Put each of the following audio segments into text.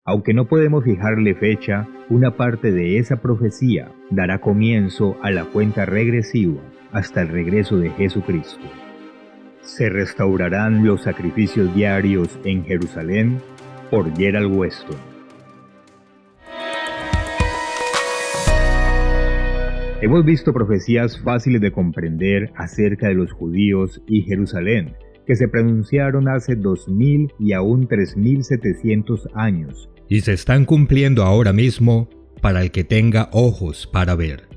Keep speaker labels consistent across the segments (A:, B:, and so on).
A: Aunque no podemos fijarle fecha, una parte de esa profecía dará comienzo a la cuenta regresiva hasta el regreso de Jesucristo. Se restaurarán los sacrificios diarios en Jerusalén por Gerald Weston. Hemos visto profecías fáciles de comprender acerca de los judíos y Jerusalén, que se pronunciaron hace 2000 y aún 3700 años, y se están cumpliendo ahora mismo para el que tenga ojos para ver.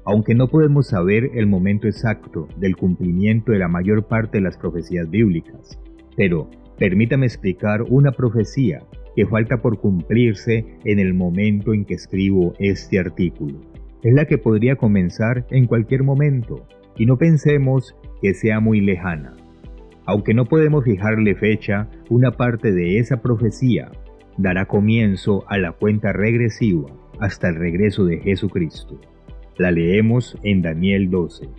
A: Aunque no podemos saber el momento exacto del cumplimiento de la mayor parte de las profecías bíblicas, pero permítame explicar una profecía que falta por cumplirse en el momento en que escribo este artículo. Es la que podría comenzar en cualquier momento, y no pensemos que sea muy lejana. Aunque no podemos fijarle fecha, una parte de esa profecía dará comienzo a la cuenta regresiva hasta el regreso de Jesucristo. La leemos en Daniel 12.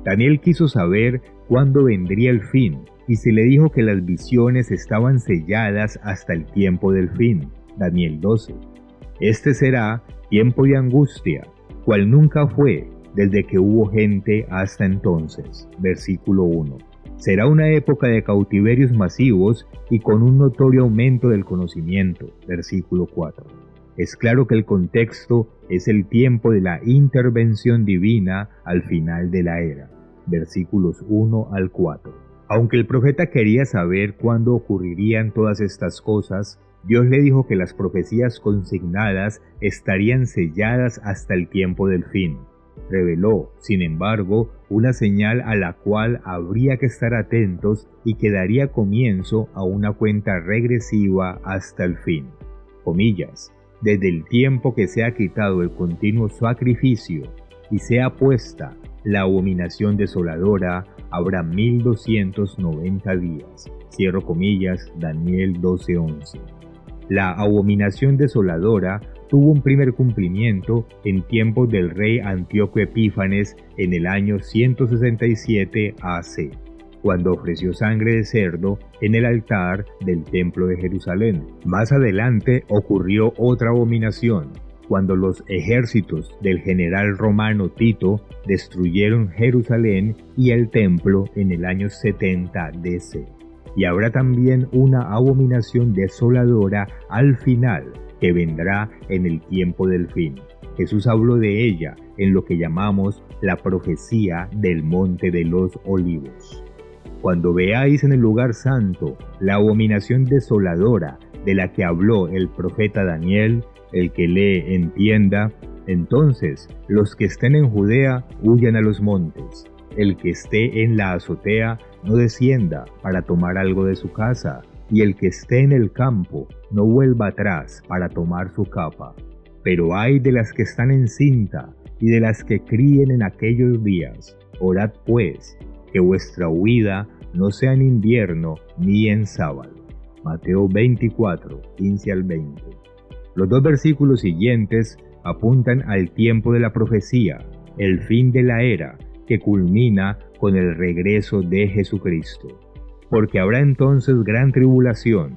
A: Daniel quiso saber cuándo vendría el fin, y se le dijo que las visiones estaban selladas hasta el tiempo del fin. Daniel 12. Este será tiempo de angustia, cual nunca fue desde que hubo gente hasta entonces. Versículo 1. Será una época de cautiverios masivos y con un notorio aumento del conocimiento. Versículo 4. Es claro que el contexto es el tiempo de la intervención divina al final de la era. Versículos 1 al 4. Aunque el profeta quería saber cuándo ocurrirían todas estas cosas, Dios le dijo que las profecías consignadas estarían selladas hasta el tiempo del fin. Reveló, sin embargo, una señal a la cual habría que estar atentos y que daría comienzo a una cuenta regresiva hasta el fin. Comillas, desde el tiempo que se ha quitado el continuo sacrificio y se ha puesta la abominación desoladora, habrá 1290 días. Cierro comillas, Daniel 12:11. La abominación desoladora tuvo un primer cumplimiento en tiempos del rey Antíoco Epífanes en el año 167 AC, cuando ofreció sangre de cerdo en el altar del templo de Jerusalén. Más adelante ocurrió otra abominación, cuando los ejércitos del general romano Tito destruyeron Jerusalén y el templo en el año 70 DC. Y habrá también una abominación desoladora al final, que vendrá en el tiempo del fin. Jesús habló de ella en lo que llamamos la profecía del Monte de los Olivos. Cuando veáis en el lugar santo la abominación desoladora de la que habló el profeta Daniel, el que lee entienda, entonces los que estén en Judea huyan a los montes. El que esté en la azotea no descienda para tomar algo de su casa, y el que esté en el campo no vuelva atrás para tomar su capa. Pero ay de las que están en cinta y de las que críen en aquellos días. Orad pues, que vuestra huida no sea en invierno ni en sábado. Mateo 24, 15 al 20. Los dos versículos siguientes apuntan al tiempo de la profecía, el fin de la era, que culmina con el regreso de Jesucristo. Porque habrá entonces gran tribulación,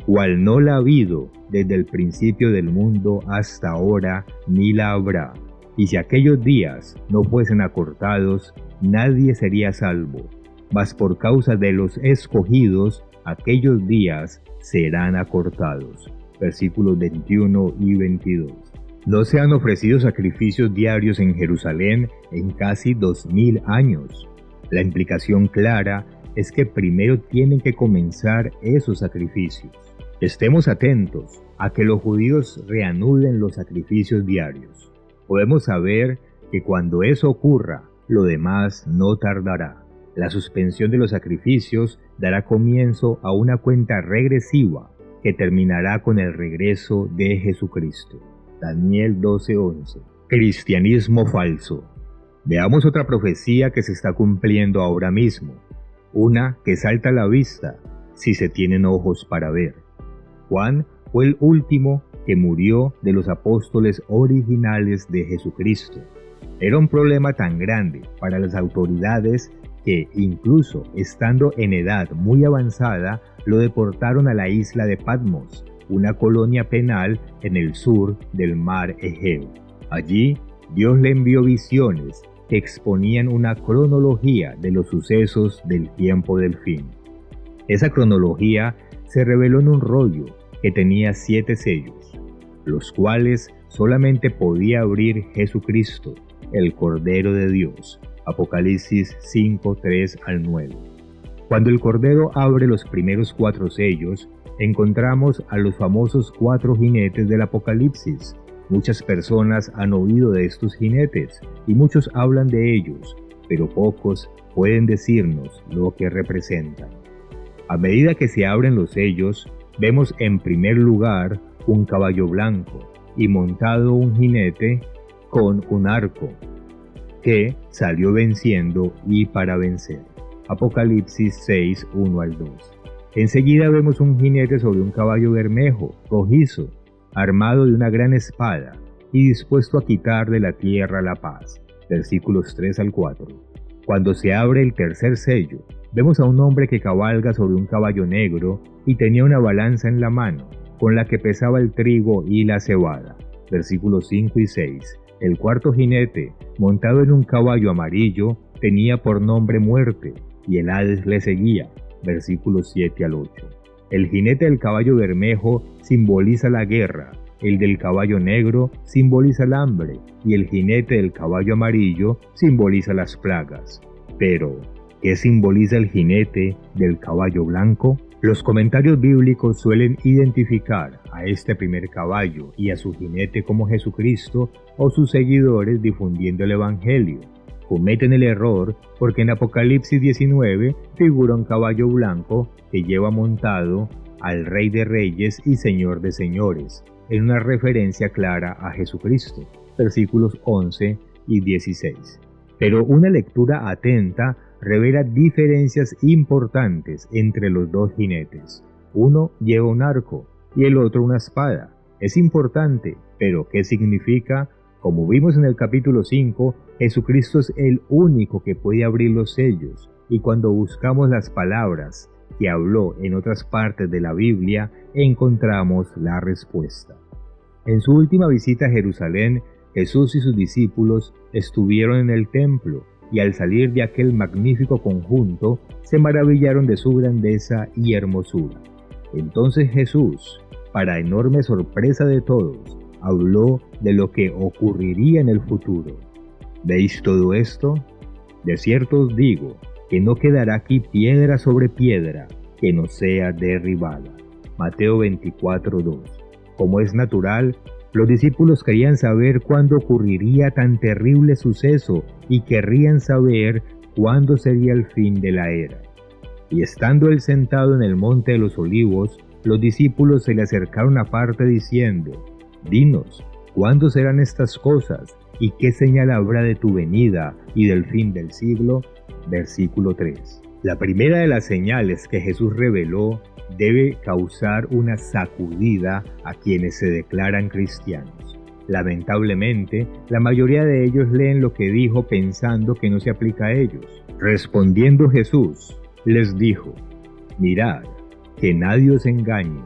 A: cual no la ha habido desde el principio del mundo hasta ahora, ni la habrá. Y si aquellos días no fuesen acortados, nadie sería salvo. Mas por causa de los escogidos, aquellos días serán acortados. Versículos 21 y 22. No se han ofrecido sacrificios diarios en Jerusalén en casi 2000 años. La implicación clara es que primero tienen que comenzar esos sacrificios. Estemos atentos a que los judíos reanuden los sacrificios diarios. Podemos saber que cuando eso ocurra, lo demás no tardará. La suspensión de los sacrificios dará comienzo a una cuenta regresiva que terminará con el regreso de Jesucristo. Daniel 12:11. Cristianismo falso. Veamos otra profecía que se está cumpliendo ahora mismo. Una que salta a la vista si se tienen ojos para ver. Juan fue el último que murió de los apóstoles originales de Jesucristo. Era un problema tan grande para las autoridades que, incluso estando en edad muy avanzada, lo deportaron a la isla de Patmos, una colonia penal en el sur del mar Egeo. Allí, Dios le envió visiones que exponían una cronología de los sucesos del tiempo del fin. Esa cronología se reveló en un rollo que tenía 7 sellos, los cuales solamente podía abrir Jesucristo, el Cordero de Dios. Apocalipsis 5, 3 al 9. Cuando el Cordero abre los primeros 4 sellos, encontramos a los famosos 4 jinetes del Apocalipsis. Muchas personas han oído de estos jinetes y muchos hablan de ellos, pero pocos pueden decirnos lo que representan. A medida que se abren los sellos, vemos en primer lugar un caballo blanco y montado un jinete con un arco, que salió venciendo y para vencer. Apocalipsis 6, 1 al 2. Enseguida vemos un jinete sobre un caballo bermejo, rojizo, armado de una gran espada y dispuesto a quitar de la tierra la paz. Versículos 3 al 4. Cuando se abre el tercer sello, vemos a un hombre que cabalga sobre un caballo negro y tenía una balanza en la mano, con la que pesaba el trigo y la cebada. Versículos 5 y 6. El cuarto jinete, montado en un caballo amarillo, tenía por nombre Muerte, y el Hades le seguía. Versículos 7 al 8. El jinete del caballo bermejo simboliza la guerra, el del caballo negro simboliza el hambre, y el jinete del caballo amarillo simboliza las plagas. Pero, ¿qué simboliza el jinete del caballo blanco? Los comentarios bíblicos suelen identificar a este primer caballo y a su jinete como Jesucristo o sus seguidores difundiendo el Evangelio. Cometen el error porque en Apocalipsis 19 figura un caballo blanco que lleva montado al Rey de Reyes y Señor de Señores, en una referencia clara a Jesucristo, versículos 11 y 16. Pero una lectura atenta revela diferencias importantes entre los 2 jinetes. Uno lleva un arco y el otro una espada. Es importante, pero ¿qué significa? Como vimos en el capítulo 5, Jesucristo es el único que puede abrir los sellos, y cuando buscamos las palabras que habló en otras partes de la Biblia, encontramos la respuesta. En su última visita a Jerusalén, Jesús y sus discípulos estuvieron en el templo, y al salir de aquel magnífico conjunto, se maravillaron de su grandeza y hermosura. Entonces Jesús, para enorme sorpresa de todos, habló de lo que ocurriría en el futuro. ¿Veis todo esto? De cierto os digo, que no quedará aquí piedra sobre piedra que no sea derribada. Mateo 24:2. Como es natural, los discípulos querían saber cuándo ocurriría tan terrible suceso y querrían saber cuándo sería el fin de la era. Y estando él sentado en el monte de los olivos, los discípulos se le acercaron aparte diciendo: Dinos, ¿cuándo serán estas cosas? ¿Y qué señal habrá de tu venida y del fin del siglo? Versículo 3. La primera de las señales que Jesús reveló debe causar una sacudida a quienes se declaran cristianos. Lamentablemente, la mayoría de ellos leen lo que dijo pensando que no se aplica a ellos. Respondiendo Jesús, les dijo: Mirad, que nadie os engañe,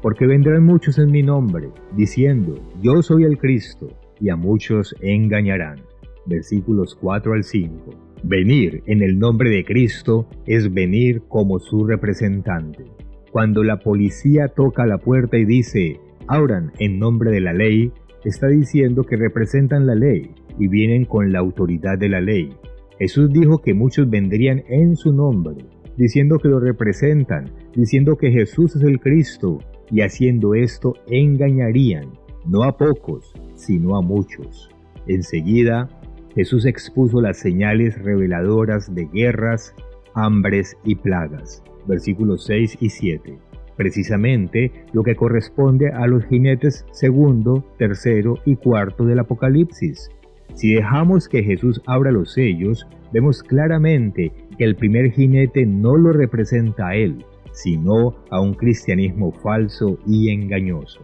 A: porque vendrán muchos en mi nombre, diciendo: Yo soy el Cristo, y a muchos engañarán. Versículos 4 al 5. Venir en el nombre de Cristo es venir como su representante. Cuando la policía toca la puerta y dice: abran en nombre de la ley, está diciendo que representan la ley y vienen con la autoridad de la ley. Jesús dijo que muchos vendrían en su nombre, diciendo que lo representan, diciendo que Jesús es el Cristo, y haciendo esto engañarían, no a pocos, sino a muchos. Enseguida, Jesús expuso las señales reveladoras de guerras, hambres y plagas. Versículos 6 y 7. Precisamente lo que corresponde a los jinetes segundo, tercero y cuarto del Apocalipsis. Si dejamos que Jesús abra los sellos, vemos claramente que el primer jinete no lo representa a él, sino a un cristianismo falso y engañoso.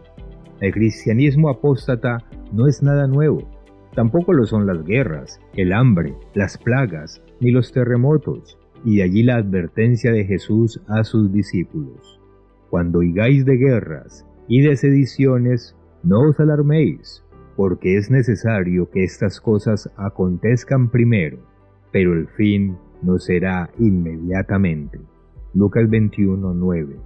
A: El cristianismo apóstata no es nada nuevo. Tampoco lo son las guerras, el hambre, las plagas, ni los terremotos, y de allí la advertencia de Jesús a sus discípulos. Cuando oigáis de guerras y de sediciones, no os alarméis, porque es necesario que estas cosas acontezcan primero, pero el fin no será inmediatamente. Lucas 21:9.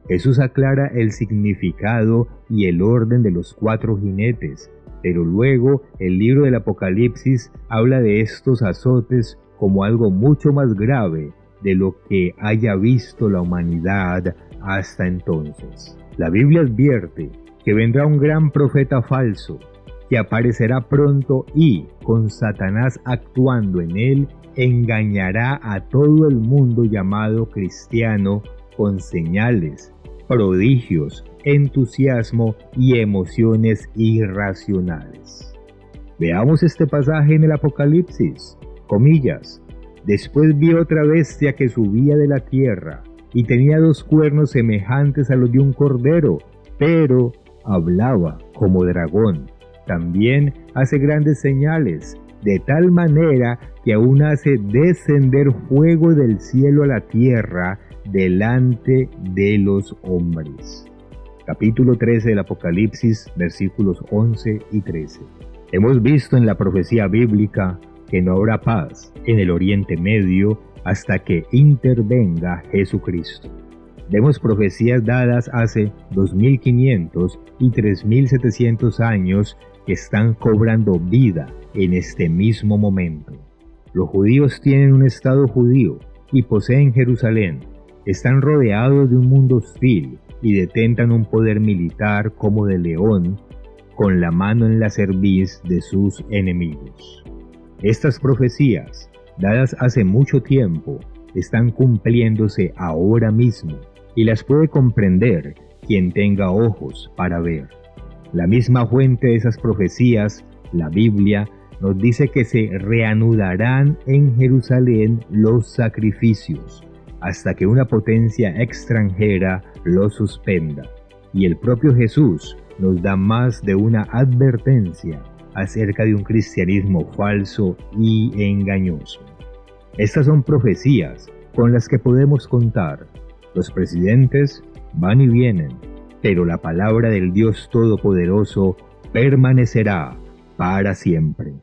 A: Jesús aclara el significado y el orden de los 4 jinetes, pero luego el libro del Apocalipsis habla de estos azotes como algo mucho más grave de lo que haya visto la humanidad hasta entonces. La Biblia advierte que vendrá un gran profeta falso, que aparecerá pronto y, con Satanás actuando en él, engañará a todo el mundo llamado cristiano con señales, prodigios, entusiasmo y emociones irracionales. Veamos este pasaje en el Apocalipsis. Comillas. Después vi otra bestia que subía de la tierra, y tenía 2 cuernos semejantes a los de un cordero, pero hablaba como dragón. También hace grandes señales, de tal manera que aún hace descender fuego del cielo a la tierra delante de los hombres. Capítulo 13 del Apocalipsis, versículos 11 y 13. Hemos visto en la profecía bíblica que no habrá paz en el Oriente Medio hasta que intervenga Jesucristo. Vemos profecías dadas hace 2500 y 3700 años que están cobrando vida en este mismo momento. Los judíos tienen un estado judío y poseen Jerusalén. Están rodeados de un mundo hostil y detentan un poder militar como de león, con la mano en la cerviz de sus enemigos. Estas profecías, dadas hace mucho tiempo, están cumpliéndose ahora mismo y las puede comprender quien tenga ojos para ver. La misma fuente de esas profecías, la Biblia, nos dice que se reanudarán en Jerusalén los sacrificios hasta que una potencia extranjera los suspenda. Y el propio Jesús nos da más de una advertencia acerca de un cristianismo falso y engañoso. Estas son profecías con las que podemos contar. Los presidentes van y vienen, pero la palabra del Dios Todopoderoso permanecerá para siempre.